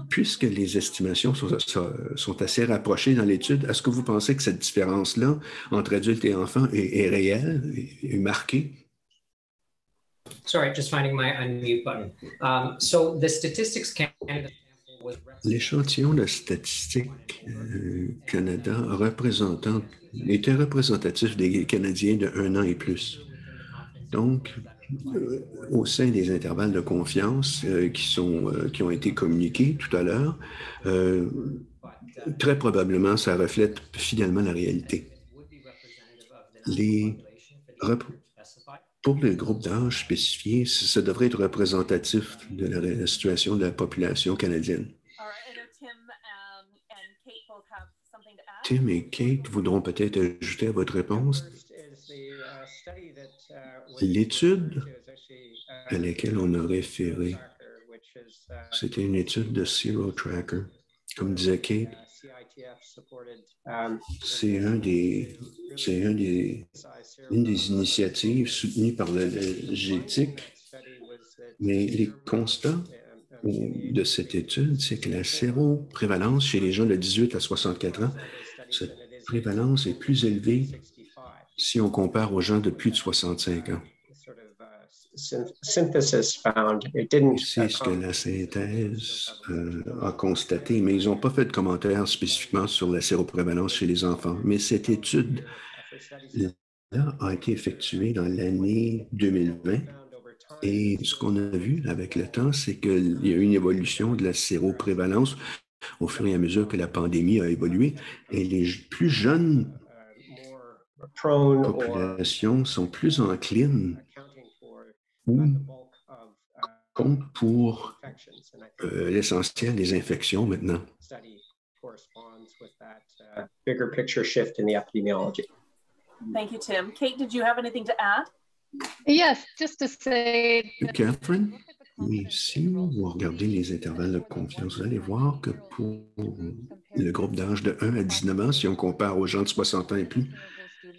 Puisque les estimations sont assez rapprochées dans l'étude, est-ce que vous pensez que cette différence-là entre adultes et enfants est réelle, est marquée? Sorry, just finding my unmute button. So the Statistics Canada... L'échantillon de Statistique Canada était représentatif des Canadiens de 1 an et plus. Donc, au sein des intervalles de confiance qui ont été communiqués tout à l'heure, très probablement, ça reflète fidèlement la réalité. Pour le groupe d'âge spécifié, ça devrait être représentatif de la situation de la population canadienne. Tim et Kate voudront peut-être ajouter à votre réponse. L'étude à laquelle on a référé, c'était une étude de Zero Tracker. Comme disait Kate, c'est une des initiatives soutenues par le GETIC, mais les constats de cette étude, c'est que la séroprévalence chez les gens de 18 à 64 ans, cette prévalence est plus élevée si on compare aux gens de plus de 65 ans. synthesis found. It didn't. C'est ce que la synthèse a constaté, mais ils n'ont pas fait de commentaires spécifiquement sur la séroprévalence chez les enfants. Mais cette étude-là a été effectuée dans l'année 2020. Et ce qu'on a vu avec le temps, c'est qu'il y a eu une évolution de la séroprévalence au fur et à mesure que la pandémie a évolué. Et les plus jeunes populations sont plus enclines ou comptent pour l'essentiel des infections maintenant. Bigger picture shift in the epidemiology. Thank you, Tim. Kate, did you have anything to add? Yes, just to say. Catherine, oui, si vous regardez les intervalles de confiance, vous allez voir que pour le groupe d'âge de 1 à 19 ans, si on compare aux gens de 60 ans et plus,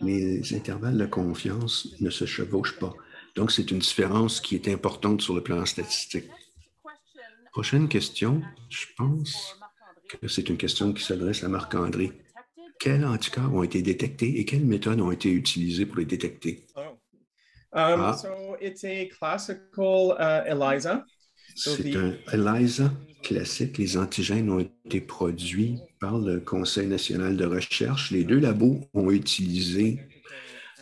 les intervalles de confiance ne se chevauchent pas. Donc, c'est une différence qui est importante sur le plan statistique. Prochaine question, je pense que c'est une question qui s'adresse à Marc-André. Quels anticorps ont été détectés et quelles méthodes ont été utilisées pour les détecter? So it's a classical ELISA. C'est un ELISA classique. Les antigènes ont été produits par le Conseil national de recherche. Les deux labos ont utilisé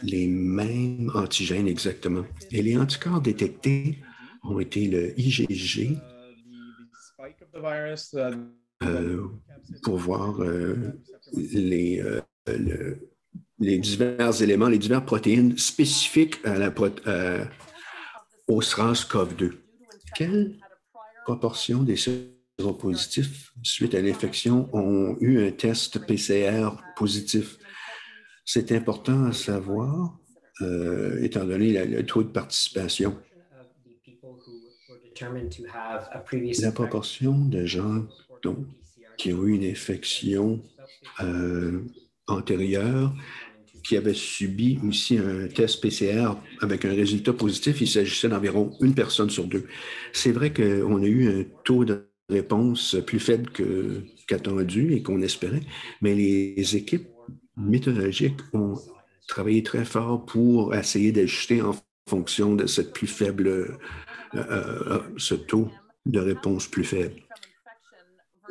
les mêmes antigènes exactement. Et les anticorps détectés ont été le IgG pour voir les divers éléments, les diverses protéines spécifiques au SRAS-CoV-2. Quelle proportion des séropositifs suite à l'infection ont eu un test PCR positif? C'est important à savoir, étant donné le taux de participation. La proportion de gens qui ont eu une infection antérieure, qui avaient subi aussi un test PCR avec un résultat positif, il s'agissait d'environ 1 personne sur 2. C'est vrai qu'on a eu un taux de réponse plus faible qu'attendu et qu'on espérait, mais les équipes méthodologiques ont travaillé très fort pour essayer d'ajuster en fonction de cette plus faible, ce taux de réponse plus faible.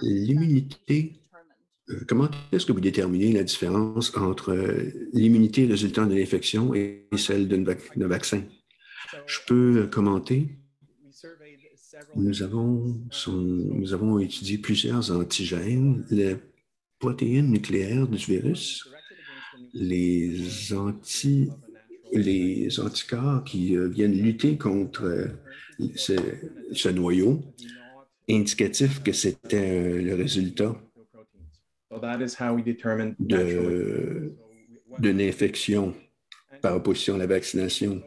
L'immunité, comment est-ce que vous déterminez la différence entre l'immunité résultant de l'infection et celle d'un vaccin? Je peux commenter. Nous avons étudié plusieurs antigènes, les protéines nucléaires du virus, les anticorps qui viennent lutter contre ce noyau, indicatif que c'était le résultat d'une infection par opposition à la vaccination.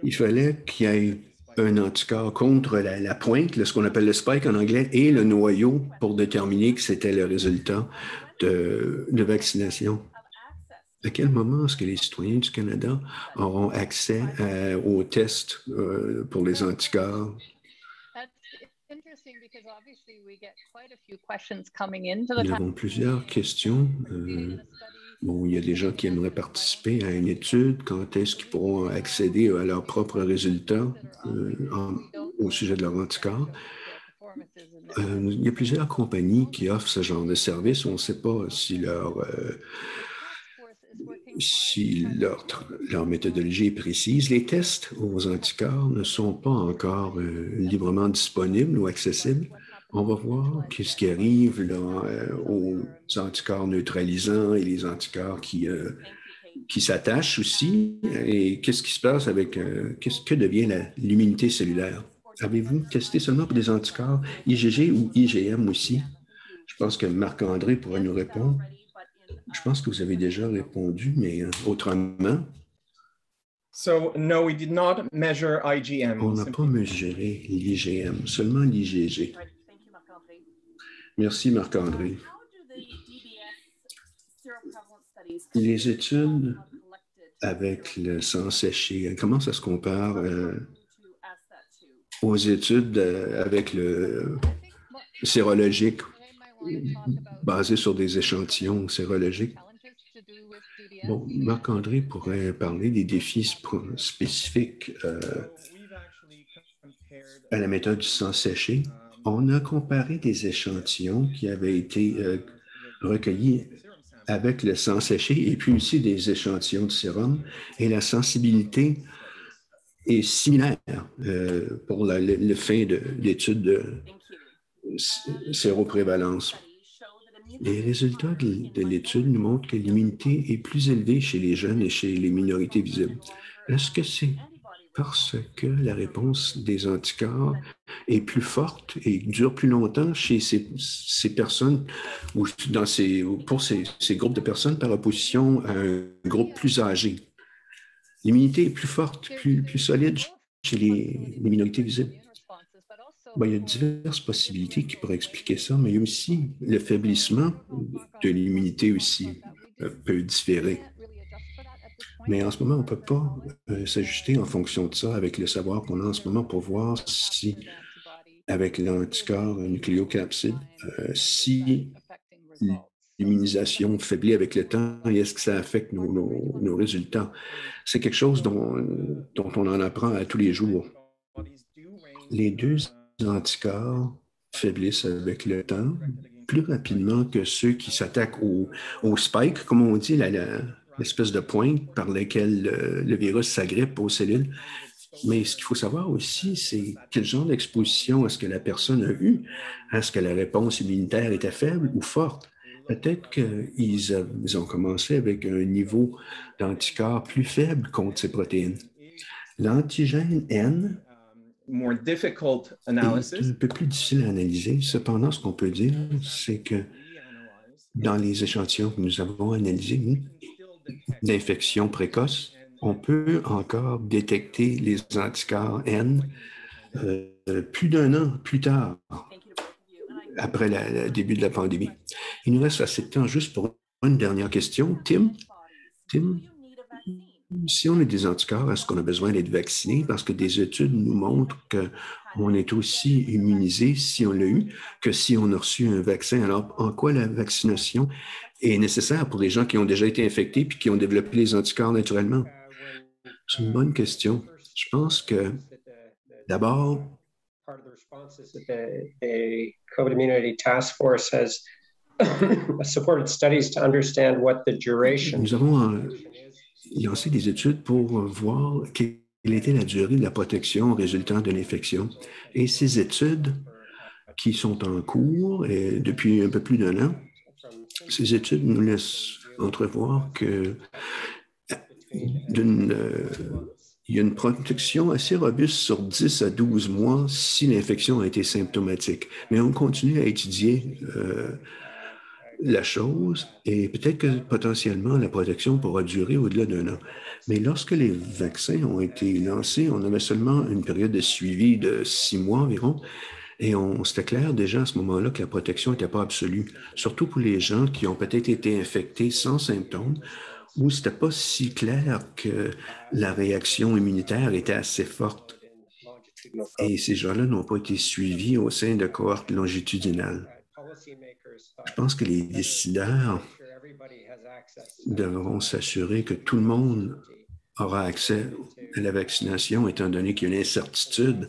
Il fallait qu'il y ait un anticorps contre la pointe, ce qu'on appelle le spike en anglais, et le noyau pour déterminer que c'était le résultat de vaccination. À quel moment est-ce que les citoyens du Canada auront accès aux tests pour les anticorps? Nous avons plusieurs questions. Il y a des gens qui aimeraient participer à une étude. Quand est-ce qu'ils pourront accéder à leurs propres résultats au sujet de leur anticorps? Il y a plusieurs compagnies qui offrent ce genre de service. On ne sait pas si leur méthodologie est précise. Les tests aux anticorps ne sont pas encore librement disponibles ou accessibles. On va voir ce qui arrive là, aux anticorps neutralisants et les anticorps qui s'attachent aussi. Et qu'est-ce qui se passe avec que devient l'immunité cellulaire? Avez-vous testé seulement pour des anticorps IgG ou IgM aussi? Je pense que Marc-André pourrait nous répondre. Je pense que vous avez déjà répondu, mais autrement. So, no, we did not measure IgM. On n'a pas mesuré l'IgM, seulement l'IgG. Merci, Marc-André. Les études avec le sang séché, comment ça se compare aux études avec le sérologique basées sur des échantillons sérologiques? Bon, Marc-André pourrait parler des défis spécifiques à la méthode du sang séché, on a comparé des échantillons qui avaient été recueillis avec le sang séché et puis aussi des échantillons de sérum, et la sensibilité est similaire pour le fin de l'étude de séroprévalence. Les résultats de l'étude nous montrent que l'immunité est plus élevée chez les jeunes et chez les minorités visibles. Est-ce que c'est parce que la réponse des anticorps est plus forte et dure plus longtemps chez ces personnes ou pour ces groupes de personnes par opposition à un groupe plus âgé? L'immunité est plus forte, plus solide chez les minorités visibles. Bon, il y a diverses possibilités qui pourraient expliquer ça, mais il y a aussi le faiblissement de l'immunité aussi peut différer. Mais en ce moment, on ne peut pas s'ajuster en fonction de ça avec le savoir qu'on a en ce moment pour voir si, avec l'anticorps nucléocapside, si l'immunisation faiblit avec le temps et est-ce que ça affecte nos résultats. C'est quelque chose dont on en apprend à tous les jours. Les deux anticorps faiblissent avec le temps plus rapidement que ceux qui s'attaquent au spike, comme on dit, l'espèce de pointe par laquelle le virus s'agrippe aux cellules. Mais ce qu'il faut savoir aussi, c'est quel genre d'exposition est-ce que la personne a eu? Est-ce que la réponse immunitaire était faible ou forte? Peut-être qu'ils ont commencé avec un niveau d'anticorps plus faible contre ces protéines. L'antigène N est un peu plus difficile à analyser. Cependant, ce qu'on peut dire, c'est que dans les échantillons que nous avons analysés d'infection précoce, on peut encore détecter les anticorps N plus d'un an plus tard, après le début de la pandémie. Il nous reste assez de temps juste pour une dernière question. Tim, si on a des anticorps, est-ce qu'on a besoin d'être vacciné? Parce que des études nous montrent qu'on est aussi immunisé si on l'a eu que si on a reçu un vaccin. Alors, en quoi la vaccination est nécessaire pour les gens qui ont déjà été infectés puis qui ont développé les anticorps naturellement? C'est une bonne question. Je pense que d'abord, the COVID immunity task force has supported studies to understand what the duration. Nous avons lancé des études pour voir quelle était la durée de la protection résultant de l'infection. Et ces études qui sont en cours depuis un peu plus d'un an, ces études nous laissent entrevoir que il y a une protection assez robuste sur 10 à 12 mois si l'infection a été symptomatique. Mais on continue à étudier la chose et peut-être que potentiellement la protection pourra durer au-delà d'un an. Mais lorsque les vaccins ont été lancés, on avait seulement une période de suivi de 6 mois environ. Et c'était clair déjà à ce moment-là que la protection n'était pas absolue, surtout pour les gens qui ont peut-être été infectés sans symptômes, où ce n'était pas si clair que la réaction immunitaire était assez forte. Et ces gens-là n'ont pas été suivis au sein de cohortes longitudinales. Je pense que les décideurs devront s'assurer que tout le monde aura accès à la vaccination, étant donné qu'il y a une incertitude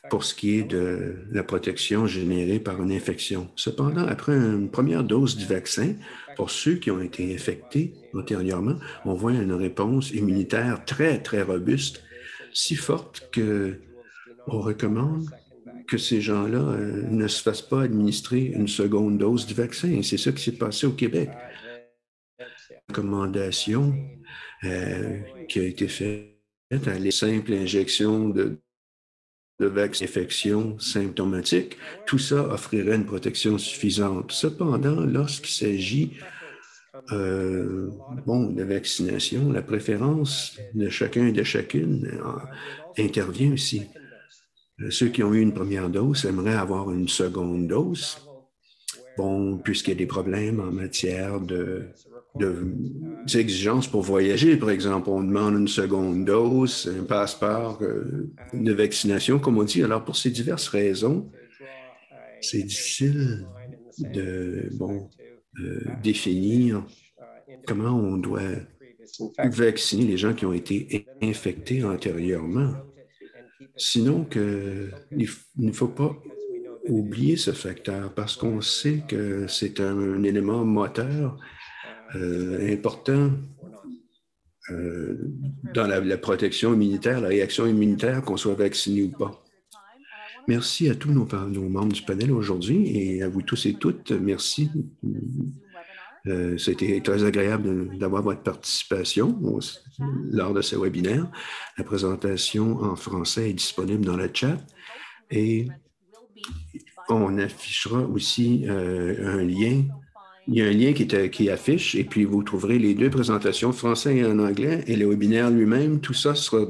pour ce qui est de la protection générée par une infection. Cependant, après une première dose du vaccin, pour ceux qui ont été infectés antérieurement, on voit une réponse immunitaire très, très robuste, si forte qu'on recommande que ces gens-là ne se fassent pas administrer une seconde dose du vaccin. Et c'est ça qui s'est passé au Québec. La recommandation qui a été faite à les simples injections de vaccin d'infection symptomatique, tout ça offrirait une protection suffisante. Cependant, lorsqu'il s'agit de vaccination, la préférence de chacun et de chacune intervient aussi. Ceux qui ont eu une première dose aimeraient avoir une seconde dose. Bon, puisqu'il y a des problèmes en matière d'exigences pour voyager, par exemple, on demande une seconde dose, un passeport de vaccination, comme on dit. Alors, pour ces diverses raisons, c'est difficile de définir comment on doit vacciner les gens qui ont été infectés antérieurement. Sinon, il ne faut pas oublier ce facteur parce qu'on sait que c'est un élément moteur important dans la protection immunitaire, la réaction immunitaire, qu'on soit vacciné ou pas. Merci à tous nos membres du panel aujourd'hui et à vous tous et toutes. Merci. C'était très agréable d'avoir votre participation lors de ce webinaire. La présentation en français est disponible dans le chat et on affichera aussi un lien. Il y a un lien qui affiche et puis vous trouverez les deux présentations, français et en anglais, et le webinaire lui-même. Tout ça sera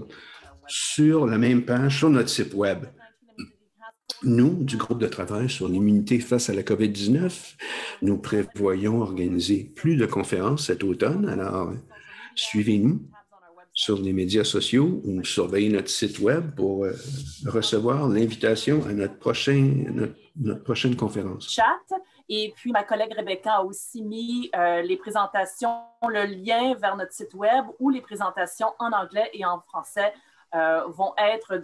sur la même page sur notre site web. Nous, du groupe de travail sur l'immunité face à la COVID-19, nous prévoyons organiser plus de conférences cet automne. Alors, suivez-nous sur les médias sociaux ou surveillez notre site web pour recevoir l'invitation à notre prochaine conférence. Chat. Et puis, ma collègue Rebecca a aussi mis les présentations, le lien vers notre site web où les présentations en anglais et en français vont être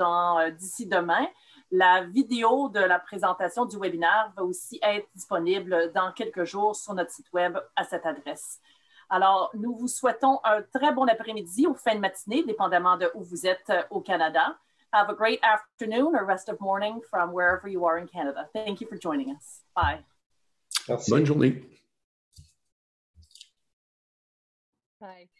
d'ici demain. La vidéo de la présentation du webinaire va aussi être disponible dans quelques jours sur notre site web à cette adresse. Alors, nous vous souhaitons un très bon après-midi ou fin de matinée, dépendamment de où vous êtes au Canada. Have a great afternoon or rest of morning from wherever you are in Canada. Thank you for joining us. Bye. Bonne journée. Bye.